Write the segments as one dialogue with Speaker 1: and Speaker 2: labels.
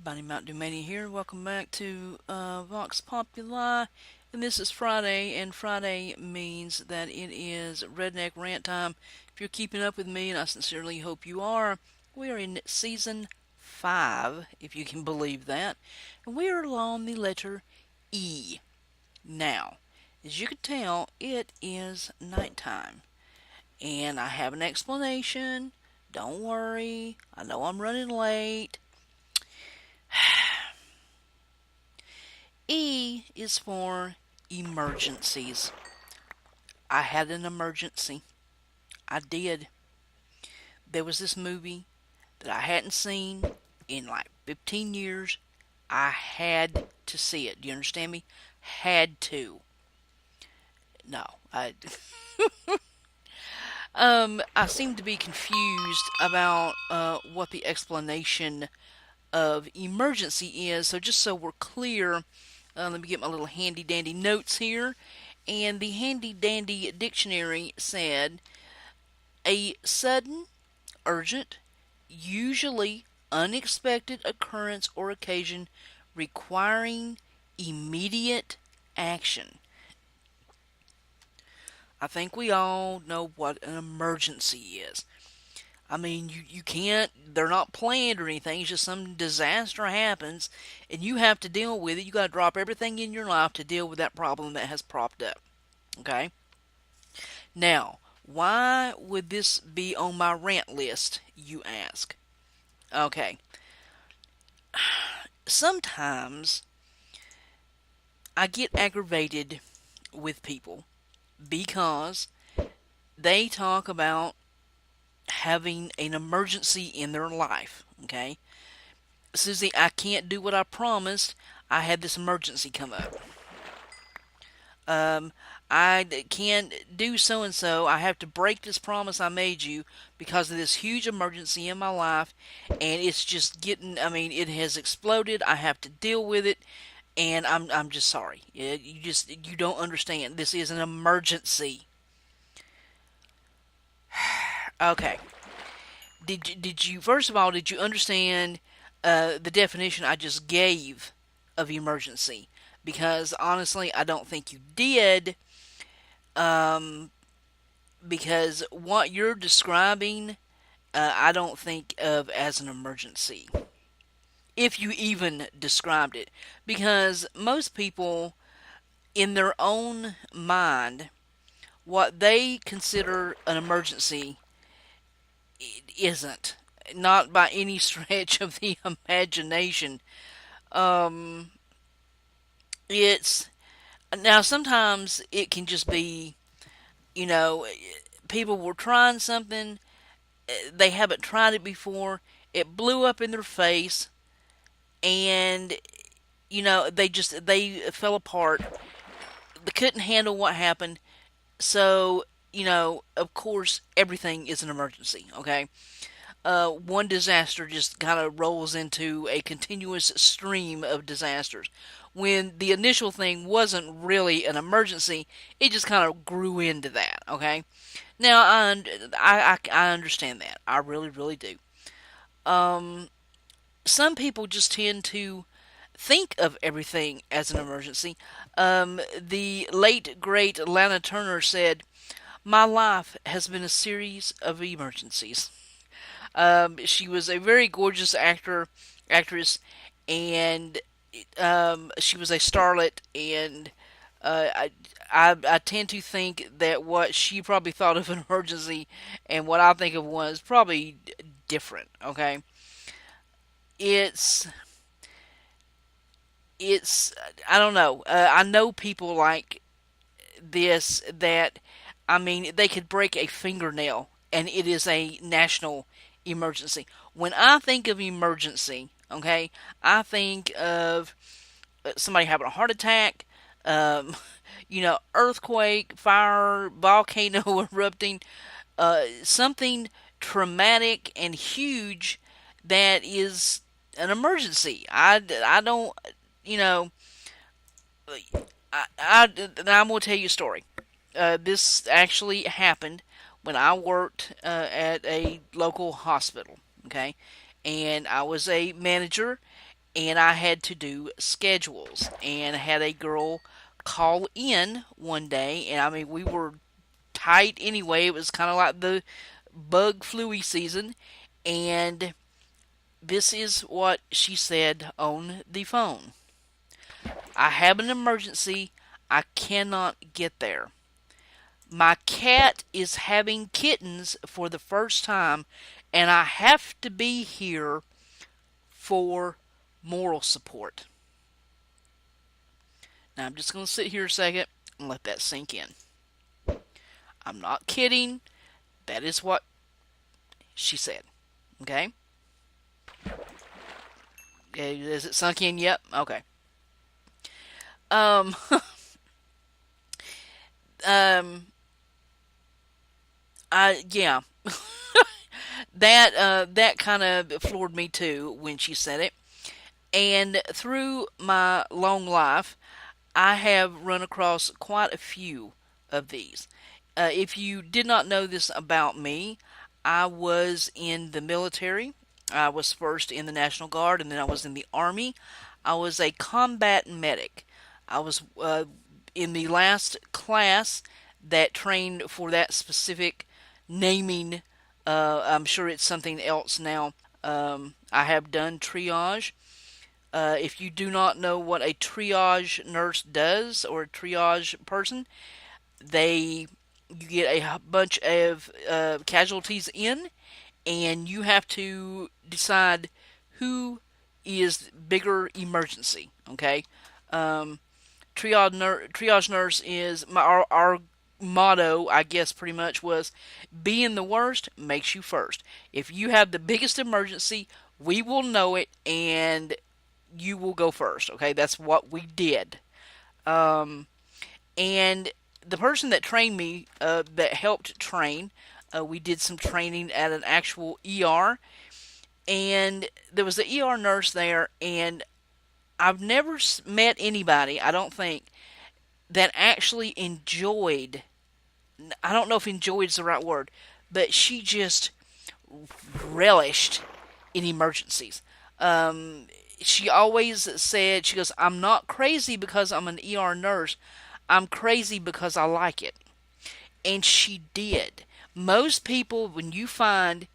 Speaker 1: everybody, MntDewMania here. Welcome back to Vox Populi. And this is Friday, and Friday means that it is Redneck Rant time. If you're keeping up with me, and I sincerely hope you are, we are in season 5, if you can believe that. And we are on the letter E. Now, as you can tell, it is nighttime. And I have an explanation. Don't worry. I know I'm running late. E is for emergencies. I had an emergency. I did. There was this movie that I hadn't seen in like 15 years. I had to see it. Do you understand me? Had to. No, I seem to be confused about what the explanation of emergency is. So just so we're clear, let me get my little handy dandy notes here. And the handy dandy dictionary said a sudden, urgent, usually unexpected occurrence or occasion requiring immediate action. I think we all know what an emergency is. I mean, you can't, they're not planned or anything. It's just some disaster happens and you have to deal with it. You got to drop everything in your life to deal with that problem that has propped up. Okay? Now, why would this be on my rant list, you ask? Okay. Sometimes I get aggravated with people because they talk about having an emergency in their life. Okay, Susie, I can't do what I promised. I had this emergency come up. Um, can't do so and so. I have to break this promise I made you because of this huge emergency in my life, and it's just getting. I mean, it has exploded. I have to deal with it, and I'm just sorry. You don't understand. This is an emergency. Okay. Did you first of all, did you understand the definition I just gave of emergency? Because honestly, I don't think you did. Um, because what you're describing, I don't think of as an emergency, if you even described it. Because most people, in their own mind, what they consider an emergency, it isn't. Not by any stretch of the imagination. Um, it's now sometimes it can just be, you know, people were trying something, they haven't tried it before, it blew up in their face, and they fell apart. They couldn't handle what happened, so of course, everything is an emergency. Okay, one disaster just kind of rolls into a continuous stream of disasters. When the initial thing wasn't really an emergency, it just kind of grew into that. Okay, now I understand that. I really really do. Um, some people just tend to think of everything as an emergency. The late great Lana Turner said, "My life has been a series of emergencies." She was a very gorgeous actress, and she was a starlet, and I tend to think that what she probably thought of an emergency and what I think of one is probably different. Okay, it's it's I don't know. I know people like this that, I mean, they could break a fingernail and it is a national emergency. When I think of emergency, okay, I think of somebody having a heart attack, um, earthquake, fire, volcano erupting, something traumatic and huge that is an emergency. I don't, you know, I'm going to tell you a story. This actually happened when I worked at a local hospital. Okay, and I was a manager, and I had to do schedules, and I had a girl call in one day, and I mean, we were tight anyway. It was kind of like the bug fluey season, and this is what she said on the phone. I have an emergency. I cannot get there. My cat is having kittens for the first time, and I have to be here for moral support. Now, I'm just going to sit here a second and let that sink in. I'm not kidding. That is what she said. Okay? Is it sunk in? Yep. Okay. Um, um, yeah. That kind of floored me too when she said it. And through my long life, I have run across quite a few of these. If you did not know this about me, I was in the military. I was first in the National Guard, and then I was in the Army. I was a combat medic. I was in the last class that trained for that specific naming. I'm sure it's something else now. I have done triage. If you do not know what a triage nurse does or a triage person, they you get a bunch of casualties in, and you have to decide who is bigger emergency. Okay, um, triage nurse is our motto, I guess, pretty much was being the worst makes you first. If you have the biggest emergency, we will know it, and you will go first. Okay, that's what we did. Um, and the person that trained me, that helped train, we did some training at an actual ER, and there was the ER nurse there, and I've never met anybody, I don't think, that actually enjoyed. I don't know if enjoyed is the right word, but she just relished in emergencies. Um, she always said, she goes, I'm not crazy because I'm an ER nurse. I'm crazy because I like it. And she did. Most people, when you find,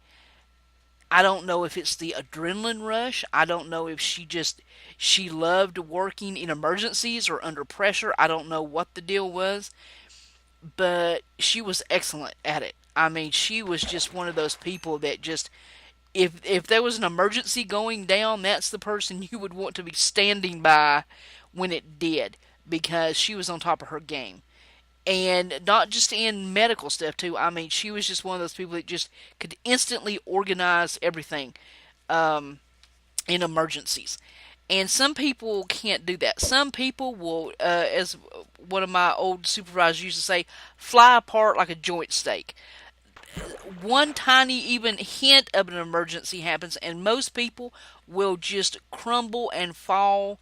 Speaker 1: I don't know if it's the adrenaline rush. I don't know if she loved working in emergencies or under pressure. I don't know what the deal was, but she was excellent at it. I mean, she was just one of those people that just, if there was an emergency going down, that's the person you would want to be standing by when it did, because she was on top of her game. And not just in medical stuff too. I mean, she was just one of those people that just could instantly organize everything in emergencies. And some people can't do that. Some people will, as one of my old supervisors used to say, fly apart like a joint steak. One tiny even hint of an emergency happens, and most people will just crumble and fall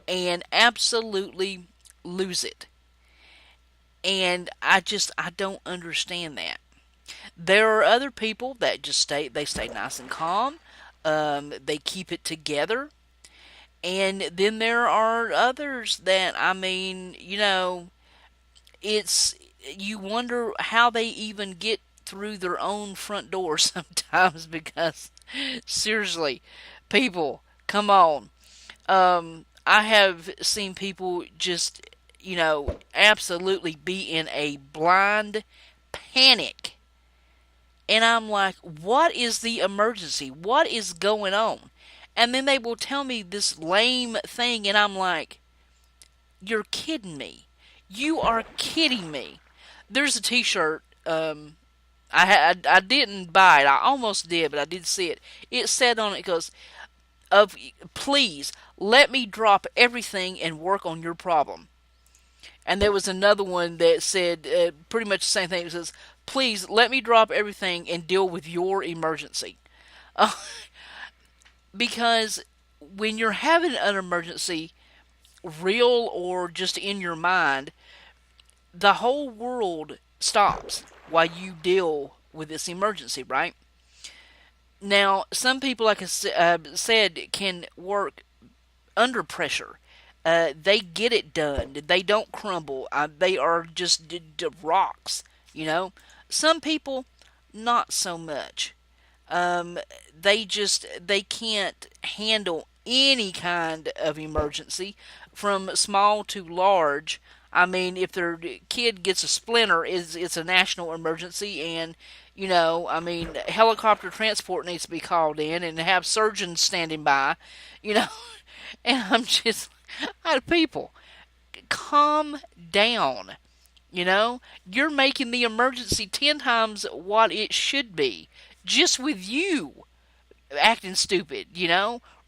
Speaker 1: and absolutely lose it. And I don't understand that. There are other people that just stay nice and calm. They keep it together. And then there are others that, I mean, it's, you wonder how they even get through their own front door sometimes, because seriously, people, come on. I have seen people just, absolutely be in a blind panic. And I'm like, what is the emergency? What is going on? And then they will tell me this lame thing, and I'm like, you're kidding me. You are kidding me. There's a t-shirt, I didn't buy it. I almost did, but I did see it. It said on it, it goes, please, let me drop everything and work on your problem. And there was another one that said pretty much the same thing. It says, please, let me drop everything and deal with your emergency. Uh, because when you're having an emergency, real or just in your mind, the whole world stops while you deal with this emergency, right? Now, some people, like I said, can work under pressure. They get it done. They don't crumble. They are just rocks. You know, some people not so much. They can't handle any kind of emergency, from small to large. I mean, if their kid gets a splinter, it's a national emergency, and I mean, helicopter transport needs to be called in and have surgeons standing by, you know. And I'm just, people, calm down. You're making the emergency 10 times what it should be, just with you acting stupid,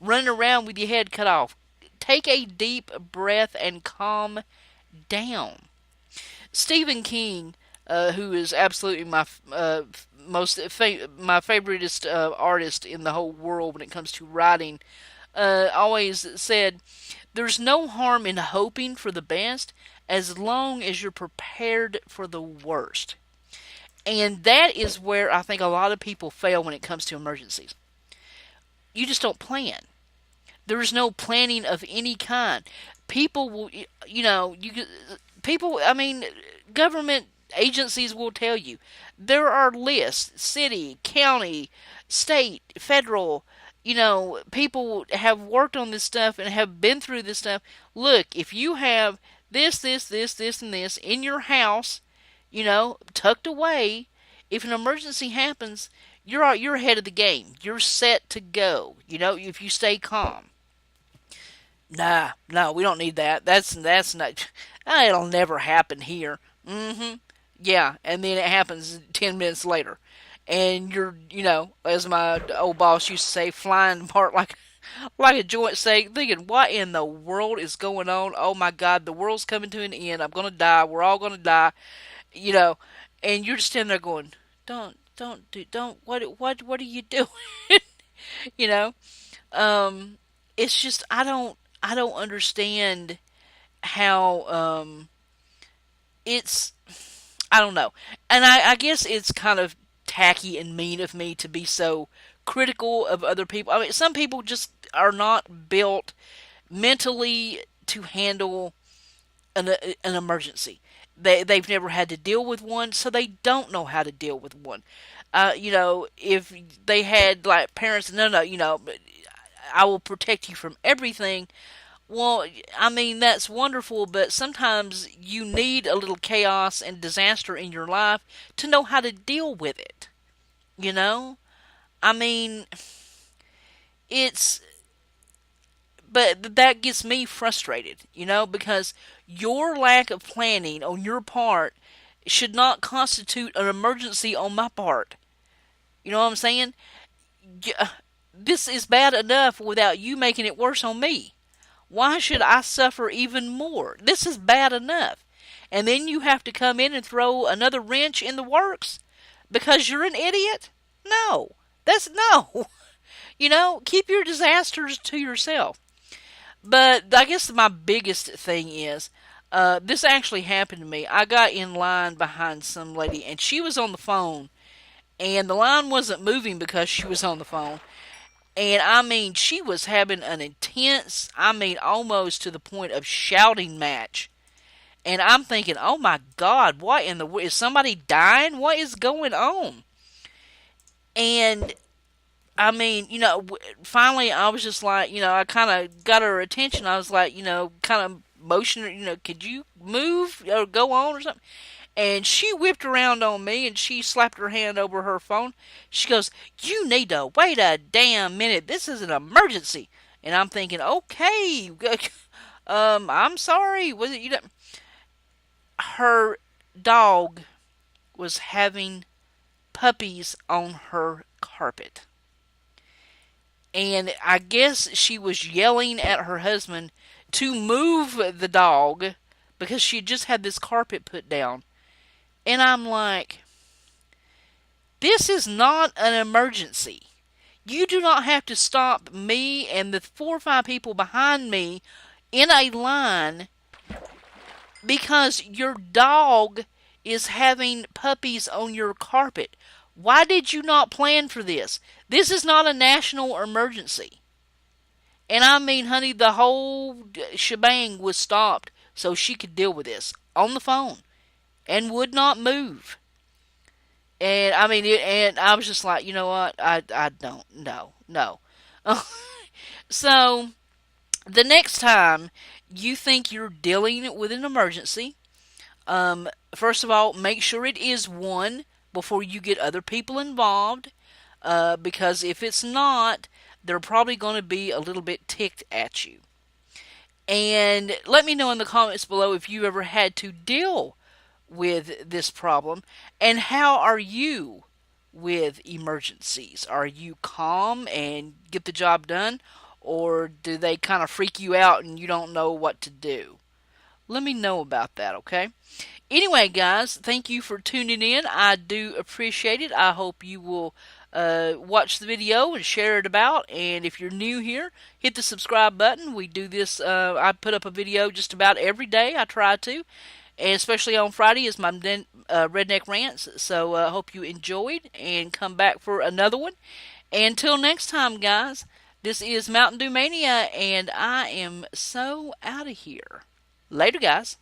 Speaker 1: running around with your head cut off. Take a deep breath and calm down. Stephen King, who is absolutely my my favoriteest artist in the whole world when it comes to writing, always said, "There's no harm in hoping for the best as long as you're prepared for the worst." And that is where I think a lot of people fail when it comes to emergencies. You just don't plan. There is no planning of any kind. People will, people, I mean, government agencies will tell you there are lists, city, county, state, federal. People have worked on this stuff and have been through this stuff. Look, if you have this, and this in your house, tucked away, if an emergency happens, you're ahead of the game. You're set to go. If you stay calm. Nah, no, we don't need that. That's not. It'll never happen here. Mm-hmm. Yeah, and then it happens 10 minutes later, and you're, as my old boss used to say, flying apart like a joint steak, thinking, what in the world is going on? Oh my God, the world's coming to an end. I'm gonna die. We're all gonna die. And you're just standing there going, don't, what are you doing? you know, it's just, I don't understand how, it's, I don't know. And I guess it's kind of tacky and mean of me to be so critical of other people. I mean, some people just are not built mentally to handle an emergency. They've never had to deal with one, so they don't know how to deal with one. If they had like parents, no, I will protect you from everything. Well, I mean, that's wonderful, but sometimes you need a little chaos and disaster in your life to know how to deal with it. I mean, it's, but that gets me frustrated, because your lack of planning on your part should not constitute an emergency on my part. You know what I'm saying? This is bad enough without you making it worse on me. Why should I suffer even more? This is bad enough. And then you have to come in and throw another wrench in the works because you're an idiot? No. That's no. Keep your disasters to yourself. But I guess my biggest thing is, this actually happened to me. I got in line behind some lady, and she was on the phone, and the line wasn't moving because she was on the phone. And I mean, she was having an intense, almost to the point of shouting match. And I'm thinking, oh my God, what in the, is somebody dying? What is going on? And I mean, finally I was just like, I kind of got her attention. I was like, kind of motioning her, could you move or go on or something? And she whipped around on me and she slapped her hand over her phone. She goes, "You need to wait a damn minute. This is an emergency." And I'm thinking, okay, I'm sorry. Was it you? Her dog was having puppies on her carpet. And I guess she was yelling at her husband to move the dog because she had just had this carpet put down. And I'm like, this is not an emergency. You do not have to stop me and the 4 or 5 people behind me in a line because your dog is having puppies on your carpet. Why did you not plan for this? This is not a national emergency. And I mean, honey, the whole shebang was stopped so she could deal with this on the phone and would not move. And I mean, and I was just like, you know what? I don't know, no. So the next time you think you're dealing with an emergency, first of all, make sure it is one before you get other people involved. Because if it's not, they're probably going to be a little bit ticked at you. And let me know in the comments below if you ever had to deal with this problem and how are you with emergencies? Are you calm and get the job done, or do they kind of freak you out and you don't know what to do? Let me know about that, okay? Anyway, guys, thank you for tuning in. I do appreciate it. I hope you will watch the video and share it about. And if you're new here, hit the subscribe button. We do this. I put up a video just about every day. I try to. And especially on Friday is my RedNeck Rants. So I hope you enjoyed and come back for another one. Until next time, guys, this is MntDewMania, and I am so out of here. Later, guys.